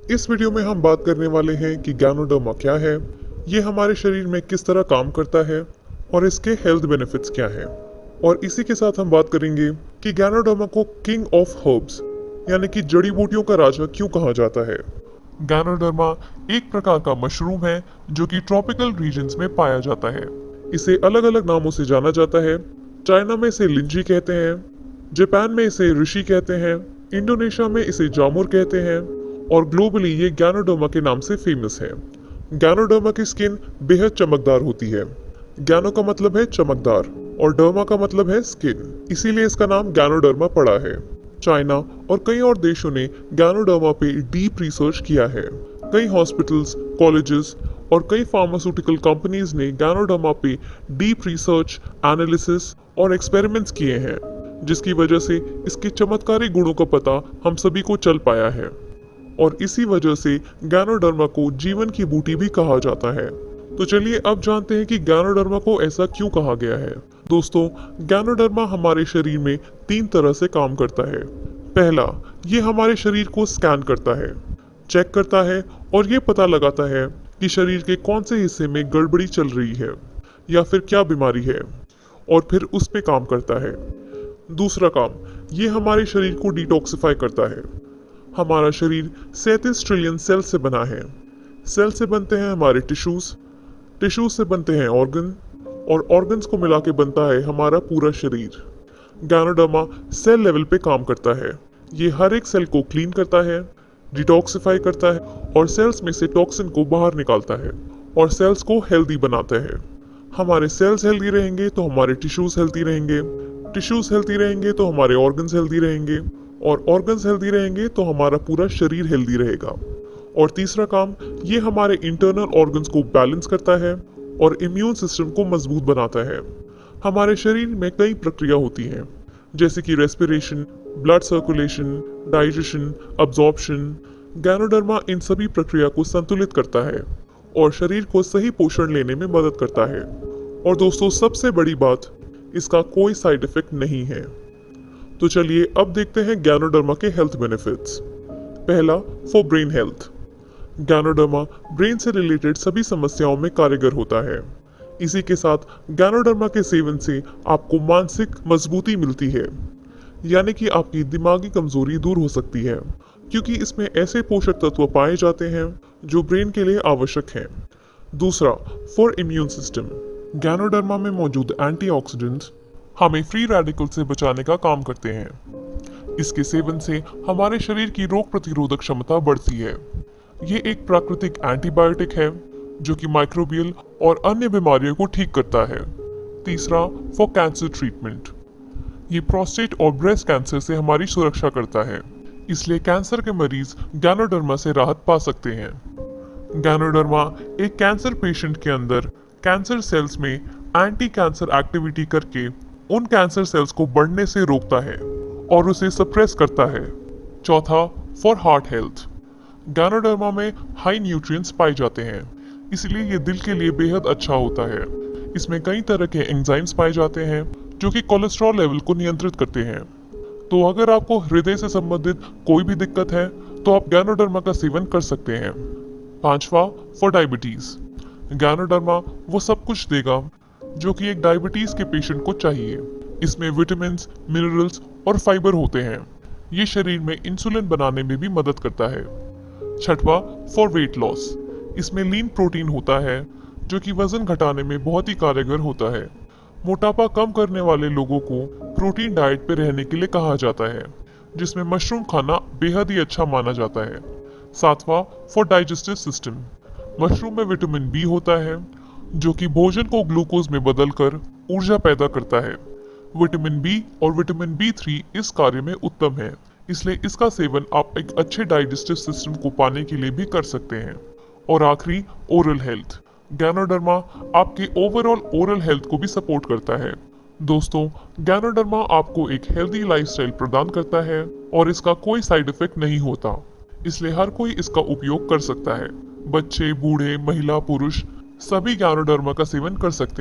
इस वीडियो में हम बात करने वाले हैं कि गैनोडर्मा क्या है, ये हमारे शरीर में किस तरह काम करता है और इसके हेल्थ बेनिफिट्स क्या हैं। और इसी के साथ हम बात करेंगे कि गैनोडर्मा को किंग ऑफ हर्ब्स यानी कि जड़ी बूटियों का राजा क्यों कहा जाता है। गैनोडर्मा एक प्रकार का मशरूम है जो कि ट्रॉपिकल रीजन्स में पाया जाता है। इसे अलग अलग नामों से जाना जाता है। चाइना में इसे लिंजी कहते हैं, जापान में इसे ऋषि कहते हैं, इंडोनेशिया में इसे जामुर कहते हैं और ग्लोबली ये गैनोडर्मा के नाम से फेमस है। गैनोडर्मा की स्किन बेहद चमकदार होती है। गैनो का मतलब है चमकदार और डर्मा का मतलब है स्किन, इसीलिए इसका नाम गैनोडर्मा पड़ा है। चाइना और कई और देशों ने गैनोडर्मा पे डीप रिसर्च किया है। कई हॉस्पिटल्स, कॉलेजेस और कई फार्मास्यूटिकल कंपनीज ने गैनोडर्मा पे डीप रिसर्च, एनालिसिस और एक्सपेरिमेंट्स किए हैं, जिसकी वजह से इसके चमत्कारी गुणों का पता हम सभी को चल पाया है। और इसी वजह से गैनोडर्मा को जीवन की बूटी भी कहा जाता है। तो चलिए अब जानते हैं कि गैनोडर्मा को ऐसा क्यों कहा गया है। दोस्तों, गैनोडर्मा हमारे शरीर में 3 तरह से काम करता है। पहला, ये हमारे शरीर को स्कैन करता है, चेक करता है और ये पता लगाता है कि शरीर के कौन से हिस्से में गड़बड़ी चल रही है या फिर क्या बीमारी है, और फिर उस पे काम करता है। दूसरा काम, ये हमारे शरीर को डिटॉक्सिफाई करता है। हमारा शरीर 37 ट्रिलियन सेल से बना है। सेल से बनते हैं हमारे टिश्यूज, टिश्यूज से बनते हैं ऑर्गन और ऑर्गन्स को मिला के बनता है हमारा पूरा शरीर। गैनोडर्मा सेल लेवल पे काम करता है। ये हर एक सेल को क्लीन करता है, डिटॉक्सिफाई करता है और सेल्स में से टॉक्सिन को बाहर निकालता है और सेल्स को हेल्दी बनाता है। हमारे सेल्स हेल्दी रहेंगे तो हमारे टिश्यूज हेल्दी रहेंगे, टिश्यूज हेल्दी रहेंगे तो हमारे ऑर्गन्स हेल्दी रहेंगे और ऑर्गन्स हेल्दी रहेंगे तो हमारा पूरा शरीर हेल्दी रहेगा। और तीसरा काम, ये हमारे इंटरनल ऑर्गन्स को बैलेंस करता है और इम्यून सिस्टम को मजबूत बनाता है। हमारे शरीर में कई प्रक्रिया होती हैं, जैसे कि respiration, blood circulation, digestion, absorption. Ganoderma इन सभी प्रक्रिया को संतुलित करता है और शरीर को सही पोषण लेने में मदद करता है। और दोस्तों, सबसे बड़ी बात, इसका कोई साइड इफेक्ट नहीं है। तो चलिए अब देखते हैं गैनोडर्मा के हेल्थ बेनिफिट्स। पहला, for brain health. Ganoderma brain से रिलेटेड सभी समस्याओं में कारगर होता है। इसी के साथ गैनोडर्मा के सेवन से आपको मानसिक मजबूती मिलती है, यानी कि आपकी दिमागी कमजोरी दूर हो सकती है, क्योंकि इसमें ऐसे पोषक तत्व पाए जाते हैं जो ब्रेन के लिए आवश्यक हैं। दूसरा, फॉर इम्यून सिस्टम। गैनोडर्मा में मौजूद एंटीऑक्सीडेंट्स हमें फ्री रेडिकल से बचाने का काम करते हैं। इसके सेवन से हमारे शरीर की रोग प्रतिरोधक क्षमता बढ़ती है। ये एक प्राकृतिक एंटीबायोटिक है जो कि माइक्रोबियल और अन्य बीमारियों को ठीक करता है। तीसरा, फॉर कैंसर ट्रीटमेंट। ये प्रोस्टेट और ब्रेस्ट कैंसर से हमारी सुरक्षा करता है, इसलिए कैंसर के मरीज गैनोडर्मा से राहत पा सकते हैं। गैनोडर्मा एक कैंसर पेशेंट के अंदर कैंसर सेल्स में एंटी कैंसर एक्टिविटी करके उन कैंसर सेल्स को बढ़ने से रोकता है और उसे सप्रेस करता है। चौथा, फॉर हार्ट हेल्थ। गैनोडर्मा में हाई न्यूट्रिएंट्स पाए जाते हैं, इसलिए ये दिल के लिए बेहद अच्छा होता है। इसमें कई तरह के एंजाइम्स पाए जाते हैं जो कि कोलेस्ट्रॉल लेवल को नियंत्रित करते हैं। तो अगर आपको हृदय से संबंधित कोई भी दिक्कत है तो आप गैनोडर्मा का सेवन कर सकते हैं। पांचवा, फॉर डायबिटीज। गैनोडर्मा वो सब कुछ देगा जो कि एक डायबिटीज के पेशेंट को चाहिए। इसमें विटामिन, मिनरल्स और फाइबर होते हैं। ये शरीर में इंसुलिन बनाने में भी मदद करता है। छठवा, फॉर वेट लॉस। इसमें लीन प्रोटीन होता है जो कि वजन घटाने में बहुत ही कारगर होता है। मोटापा कम करने वाले लोगों को प्रोटीन डाइट पे रहने के लिए कहा जाता है, जिसमें मशरूम खाना बेहद ही अच्छा माना जाता है। सातवां, फॉर डाइजेस्टिव सिस्टम। मशरूम में विटामिन बी होता है जो कि भोजन को ग्लूकोज में बदलकर ऊर्जा पैदा करता है। विटामिन बी और विटामिन बी3 इस कार्य में उत्तम है, इसलिए इसका सेवन आप एक अच्छे डाइजेस्टिव सिस्टम को पाने के लिए भी कर सकते हैं। और आखिरी, ओरल हेल्थ। गैनोडर्मा आपके ओवरऑल ओरल हेल्थ को भी सपोर्ट करता है। दोस्तों, गैनोडर्मा आपको एक हेल्दी लाइफस्टाइल प्रदान करता है और इसका कोई साइड इफेक्ट नहीं होता, इसलिए हर कोई इसका उपयोग कर सकता है। बच्चे, बूढ़े, महिला, पुरुष सभी गैनोडर्मा का सेवन कर सकते हैं।